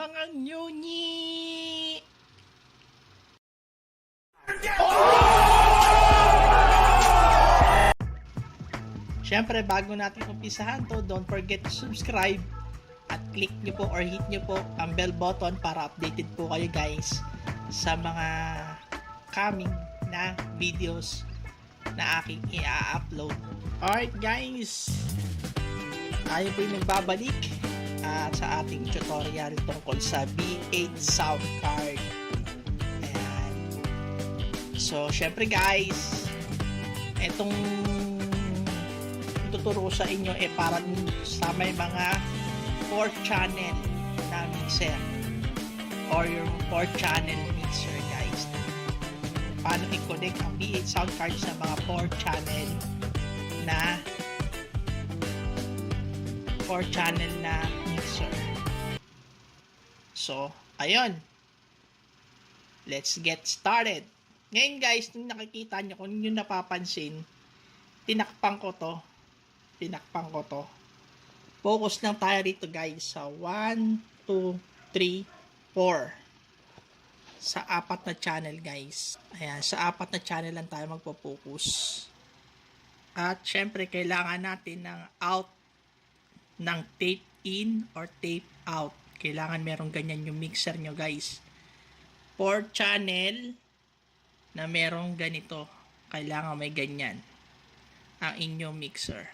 mga nyunyi! Siyempre, bago natin umpisahan to, don't forget to subscribe at click nyo po or hit nyo po ang bell button para updated po kayo guys sa mga coming na videos na aking i-upload. Alright guys, tayo po yung nagbabalik sa ating tutorial tungkol sa V8 sound card. Ayan. So, syempre guys, itong tuturo sa inyo para sa may mga 4 channel na mixer or yung 4 channel mixer guys. Paano i-connect ang V8 sound card sa mga 4 channel na mixer. So, ayun. Let's get started. Ngayon guys, nung nakikita nyo, kung yung napapansin, tinakpan ko to. Focus lang tayo rito guys sa 1, 2, 3, 4. Sa 4 na channel guys. Ayan, sa 4 na channel lang tayo magpo-focus. At syempre, kailangan natin ng out ng tape in or tape out. Kailangan merong ganyan yung mixer nyo guys. 4 channel na merong ganito. Kailangan may ganyan ang inyong mixer.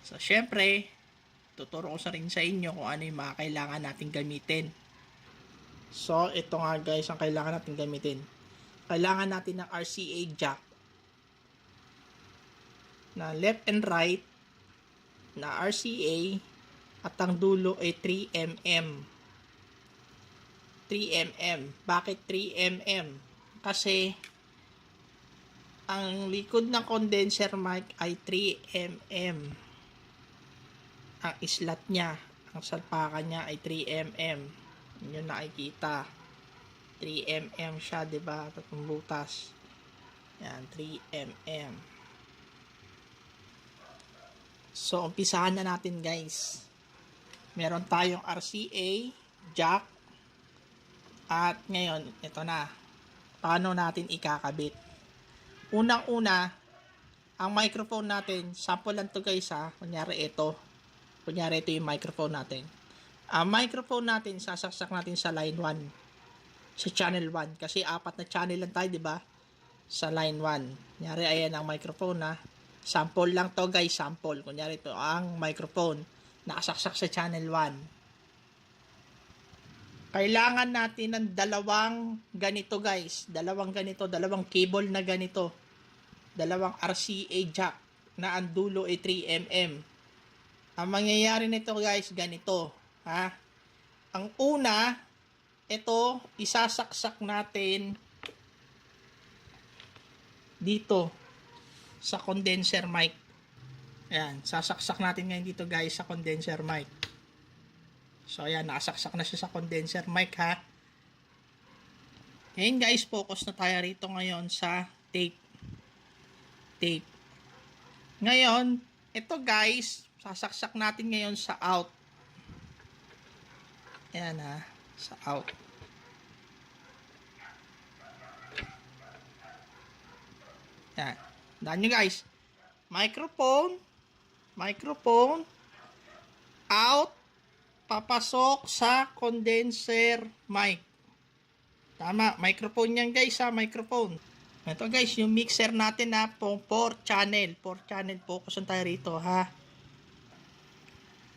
So, syempre, tuturo ko sa rin sa inyo kung ano yung mga kailangan natin gamitin. So, ito nga guys ang kailangan natin gamitin. Kailangan natin ng RCA jack na left and right na RCA at ang dulo ay 3mm. 3mm. Bakit 3mm? Kasi ang likod ng condenser mic ay 3mm. Ang islat niya, ang salpakan niya ay 3mm. Yun nakikita. 3mm siya, 'di ba? Tatlong butas. Yan, 3mm. So, umpisahan na natin, guys. Meron tayong RCA jack. At ngayon, ito na. Paano natin ikakabit? Unang-una, ang microphone natin, sample lang to guys ha. Kunyari ito yung microphone natin. Ang microphone natin, sasaksak natin sa line 1. Sa channel 1. Kasi 4 na channel lang tayo, diba? Sa line 1. Kunyari, ayan ang microphone ha. Sample lang to guys, sample. Kunyari ito ang microphone. Nakasaksak sa channel 1. Kailangan natin ng dalawang ganito guys. Dalawang cable na ganito. Dalawang RCA jack na ang dulo ay 3mm. Ang mangyayari nito guys, ganito. Ha? Ang una, ito, isasaksak natin dito sa condenser mic. Ayan, sasaksak natin ngayon dito guys sa condenser mic. So ayan, nakasaksak na siya sa condenser mic ha. Ngayon guys, focus na tayo rito ngayon sa tape. Ngayon, ito guys, sasaksak natin ngayon sa out. Ayan ha, sa out. Ayan. Tandaan nyo guys, microphone, out, papasok sa condenser mic. Tama, microphone yan guys ha, microphone. Ito guys, yung mixer natin na 4 channel. 4 channel, focus tayo rito ha.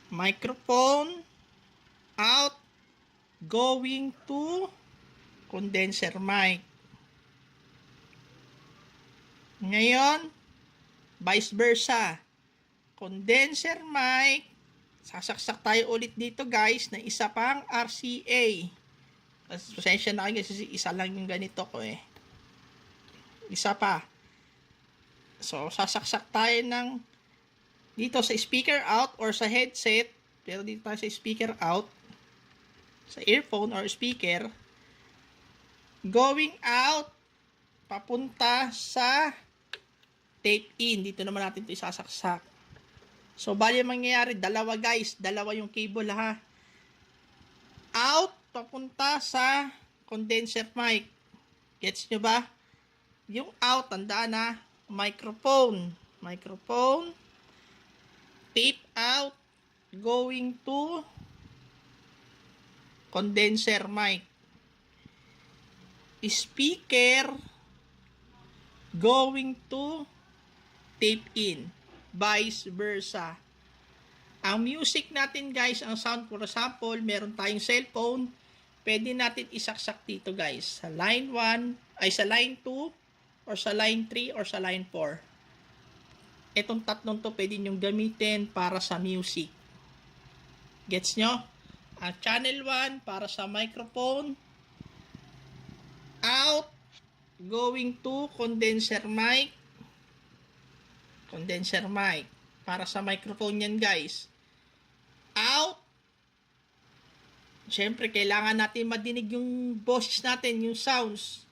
Microphone, out, going to condenser mic. Ngayon, vice versa. Condenser mic, sasaksak tayo ulit dito guys na isa pang RCA. Pasensya na kayo kasi isa lang yung ganito ko eh. Isa pa. So, sasaksak tayo ng dito sa speaker out or sa headset. Pero dito tayo sa speaker out. Sa earphone or speaker. Going out. Papunta sa tape in. Dito naman natin ito isasaksak. So, bali mangyayari, dalawa guys. Dalawa yung cable ha. out papunta sa condenser mic. Gets nyo ba? Yung out, tandaan na, microphone. Microphone. Tape out going to condenser mic. Speaker going to tape in. Vice versa. Ang music natin guys, ang sound, for example, meron tayong cellphone, pwede natin isaksak dito guys, sa line 1, ay sa line 2, or sa line 3, or sa line 4. Itong tatlong to pwede nyong gamitin para sa music. Gets nyo? Ang channel 1 para sa microphone, out, going to condenser mic. Condenser mic. Para sa microphone yan guys. Out. Siyempre, kailangan natin madinig yung boses natin, yung sounds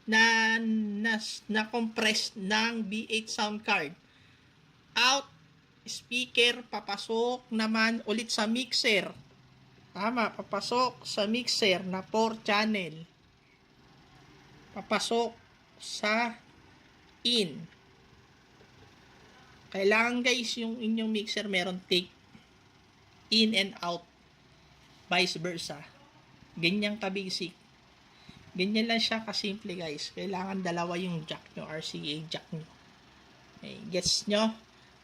na compress ng B8 sound card. Out. Speaker, papasok naman ulit sa mixer. Tama, papasok sa mixer na 4 channel. Papasok sa in. Kailangan guys, yung inyong mixer meron take in and out. Vice versa. Ganyan ka-basic. Ganyan lang siya kasimple guys. Kailangan dalawa yung jack nyo, RCA jack nyo. Okay, gets nyo?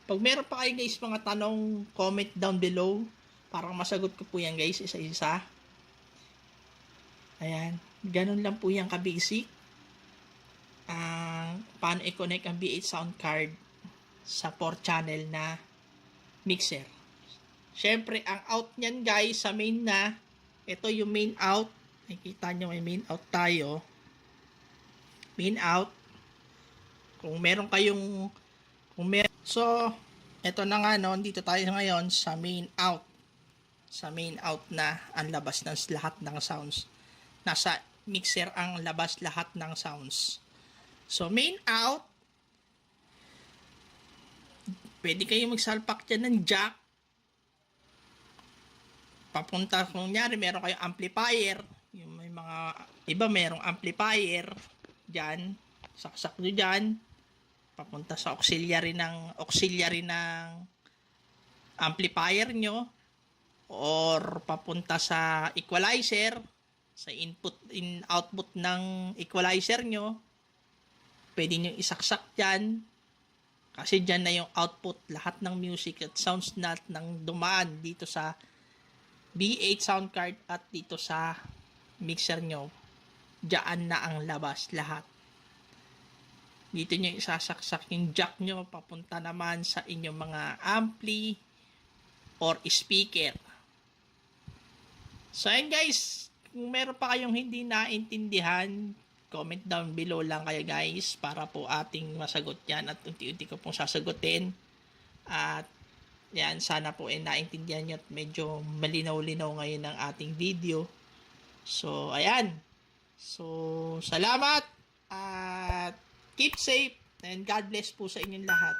Pag meron pa kayo guys mga tanong, comment down below. Para masagot ko po yan guys, isa-isa. Ayan. Ganun lang po yan ka-basic. Paano i-connect ang B8 sound card sa 4 channel na mixer. Syempre, ang out niyan guys, sa main na, ito yung main out. Nakikita nyo may main out tayo. Main out. Kung meron kayong, so, ito na nga no, dito tayo ngayon sa main out. Sa main out na ang labas ng lahat ng sounds. Nasa mixer ang labas lahat ng sounds. So, main out, pwede kayo magsalpak dyan ng jack. Papunta, kung nyari, meron kayong amplifier. Yung may mga, iba merong amplifier. Dyan. Saksak nyo dyan. Papunta sa auxiliary ng amplifier nyo. Or papunta sa equalizer. Sa output ng equalizer nyo. Pwede nyo isaksak dyan. Kasi dyan na yung output, lahat ng music at sounds ng dumaan dito sa B8 sound card at dito sa mixer nyo. Diyan na ang labas lahat. Dito nyo isasaksak yung jack nyo papunta naman sa inyong mga ampli or speaker. So ayun guys, kung meron pa kayong hindi naintindihan, comment down below lang kayo guys para po ating masagot yan at unti-unti ko pong sasagutin. At yan, sana po naintindihan nyo at medyo malinaw-linaw ngayon ang ating video. So ayan. So salamat at keep safe and God bless po sa inyong lahat.